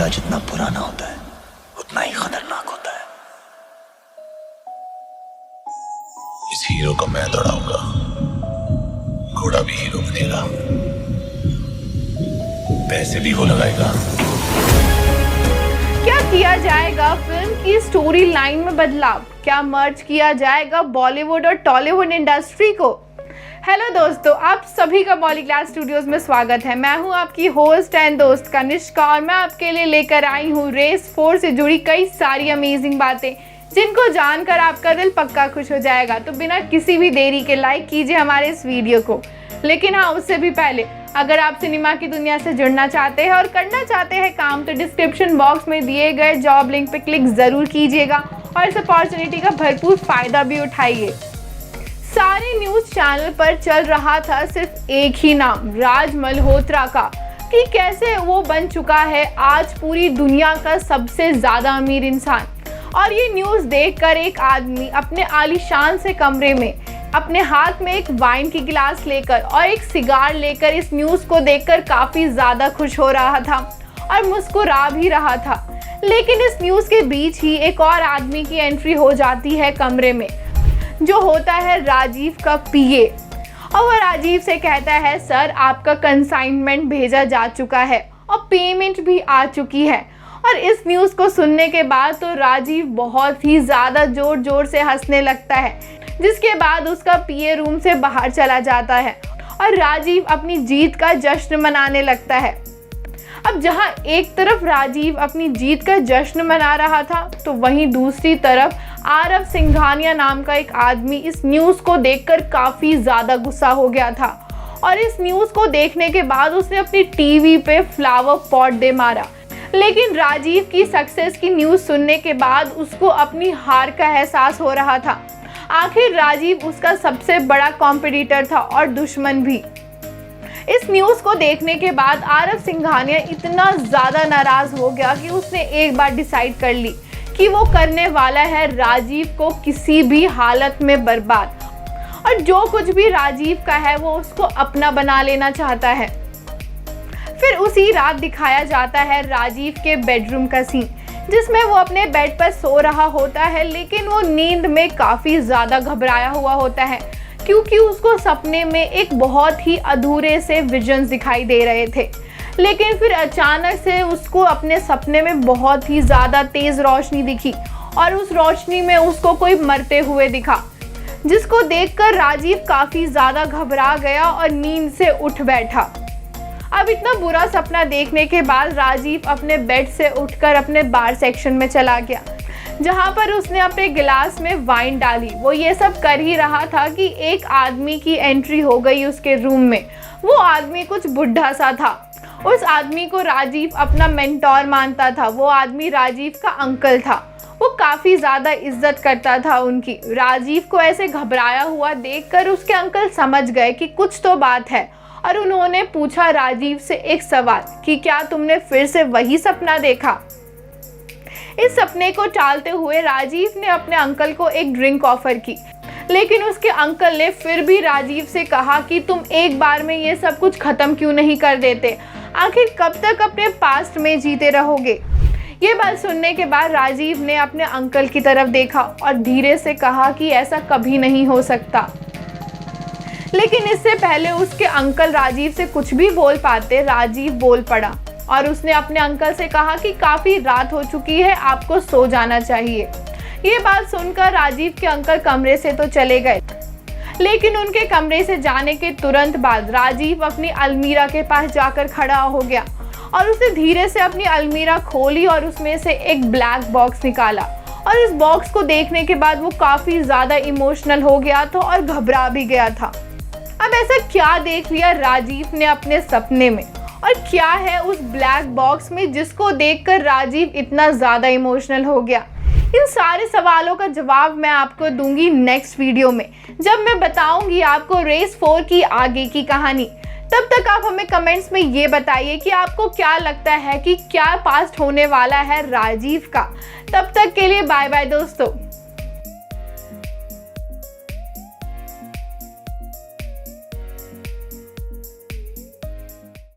घोड़ा जितना पुराना होता है उतना ही खतरनाक होता है। इस हीरो को मैं दौड़ाऊंगा, घोड़ा भी हीरो बनेगा, पैसे भी वो लगाएगा। क्या किया जाएगा फिल्म की स्टोरी लाइन में बदलाव? क्या मर्ज किया जाएगा बॉलीवुड और टॉलीवुड इंडस्ट्री को? हेलो दोस्तों, आप सभी का पॉलीग्लास स्टूडियोज में स्वागत है। मैं हूं आपकी होस्ट एंड दोस्त कनिष्का और मैं आपके लिए लेकर आई हूं रेस 4 से जुड़ी कई सारी अमेजिंग बातें जिनको जानकर आपका दिल पक्का खुश हो जाएगा। तो बिना किसी भी देरी के लाइक कीजिए हमारे इस वीडियो को। लेकिन हाँ, उससे भी पहले अगर आप सिनेमा की दुनिया से जुड़ना चाहते हैं और करना चाहते हैं काम, तो डिस्क्रिप्शन बॉक्स में दिए गए जॉब लिंक पे क्लिक ज़रूर कीजिएगा और इस अपॉर्चुनिटी का भरपूर फ़ायदा भी उठाइए। सारे न्यूज़ चैनल पर चल रहा था सिर्फ एक ही नाम, राज मल्होत्रा का, कि कैसे वो बन चुका है आज पूरी दुनिया का सबसे ज़्यादा अमीर इंसान। और ये न्यूज़ देखकर एक आदमी अपने आलीशान से कमरे में अपने हाथ में एक वाइन की गिलास लेकर और एक सिगार लेकर इस न्यूज़ को देखकर काफ़ी ज़्यादा खुश हो रहा था और मुस्कुरा भी रहा था। लेकिन इस न्यूज़ के बीच ही एक और आदमी की एंट्री हो जाती है कमरे में, जो होता है राजीव का पीए। और वह राजीव से कहता है, सर आपका कंसाइनमेंट भेजा जा चुका है और पेमेंट भी आ चुकी है। और इस न्यूज़ को सुनने के बाद तो राजीव बहुत ही ज़्यादा ज़ोर ज़ोर से हंसने लगता है, जिसके बाद उसका पीए रूम से बाहर चला जाता है और राजीव अपनी जीत का जश्न मनाने लगता है। अब जहां एक तरफ राजीव अपनी जीत का जश्न मना रहा था, तो वहीं दूसरी तरफ आरव सिंघानिया नाम का एक आदमी इस न्यूज़ को देखकर काफ़ी ज़्यादा गुस्सा हो गया था और इस न्यूज़ को देखने के बाद उसने अपनी टीवी पे फ्लावर पॉट दे मारा। लेकिन राजीव की सक्सेस की न्यूज़ सुनने के बाद उसको अपनी हार का एहसास हो रहा था। आखिर राजीव उसका सबसे बड़ा कॉम्पिटिटर था और दुश्मन भी। इस न्यूज़ को देखने के बाद आरव सिंघानिया इतना ज़्यादा नाराज़ हो गया कि उसने एक बार डिसाइड कर ली कि वो करने वाला है राजीव को किसी भी हालत में बर्बाद, और जो कुछ भी राजीव का है वो उसको अपना बना लेना चाहता है। फिर उसी रात दिखाया जाता है राजीव के बेडरूम का सीन, जिसमें वो अपने बेड पर सो रहा होता है, लेकिन वो नींद में काफ़ी ज़्यादा घबराया हुआ होता है क्योंकि उसको सपने में एक बहुत ही अधूरे से विजन्स दिखाई दे रहे थे। लेकिन फिर अचानक से उसको अपने सपने में बहुत ही ज़्यादा तेज़ रोशनी दिखी और उस रोशनी में उसको कोई मरते हुए दिखा, जिसको देखकर राजीव काफ़ी ज़्यादा घबरा गया और नींद से उठ बैठा। अब इतना बुरा सपना देखने के बाद राजीव अपने बेड से उठकर अपने बार सेक्शन में चला गया, जहां पर उसने अपने गिलास में वाइन डाली। वो ये सब कर ही रहा था कि एक आदमी की एंट्री हो गई उसके रूम में। वो आदमी कुछ बुढ़ा सा था। उस आदमी को राजीव अपना मेंटोर मानता था। वो आदमी राजीव का अंकल था। वो काफ़ी ज़्यादा इज्जत करता था उनकी। राजीव को ऐसे घबराया हुआ देखकर उसके अंकल समझ गए कि कुछ तो बात है और उन्होंने पूछा राजीव से एक सवाल कि क्या तुमने फिर से वही सपना देखा? इस सपने को टालते हुए राजीव ने अपने अंकल को एक ड्रिंक ऑफर की, लेकिन उसके अंकल ने फिर भी राजीव से कहा कि तुम एक बार में ये सब कुछ ख़त्म क्यों नहीं कर देते? आखिर कब तक अपने पास्ट में जीते रहोगे? ये बात सुनने के बाद राजीव ने अपने अंकल की तरफ देखा और धीरे से कहा कि ऐसा कभी नहीं हो सकता। लेकिन इससे पहले उसके अंकल राजीव से कुछ भी बोल पाते, राजीव बोल पड़ा और उसने अपने अंकल से कहा कि काफ़ी रात हो चुकी है, आपको सो जाना चाहिए। ये बात सुनकर राजीव के अंकल कमरे से तो चले गए, लेकिन उनके कमरे से जाने के तुरंत बाद राजीव अपनी अलमीरा के पास जाकर खड़ा हो गया और उसने धीरे से अपनी अलमीरा खोली और उसमें से एक ब्लैक बॉक्स निकाला। और इस बॉक्स को देखने के बाद वो काफ़ी ज़्यादा इमोशनल हो गया था और घबरा भी गया था। अब ऐसा क्या देख लिया राजीव ने अपने सपने में और क्या है उस ब्लैक बॉक्स में जिसको देखकर राजीव इतना ज़्यादा इमोशनल हो गया? इन सारे सवालों का जवाब मैं आपको दूंगी नेक्स्ट वीडियो में, जब मैं बताऊंगी आपको रेस 4 की आगे की कहानी। तब तक आप हमें कमेंट्स में ये बताइए कि आपको क्या लगता है कि क्या पास्ट होने वाला है राजीव का। तब तक के लिए बाय बाय दोस्तों।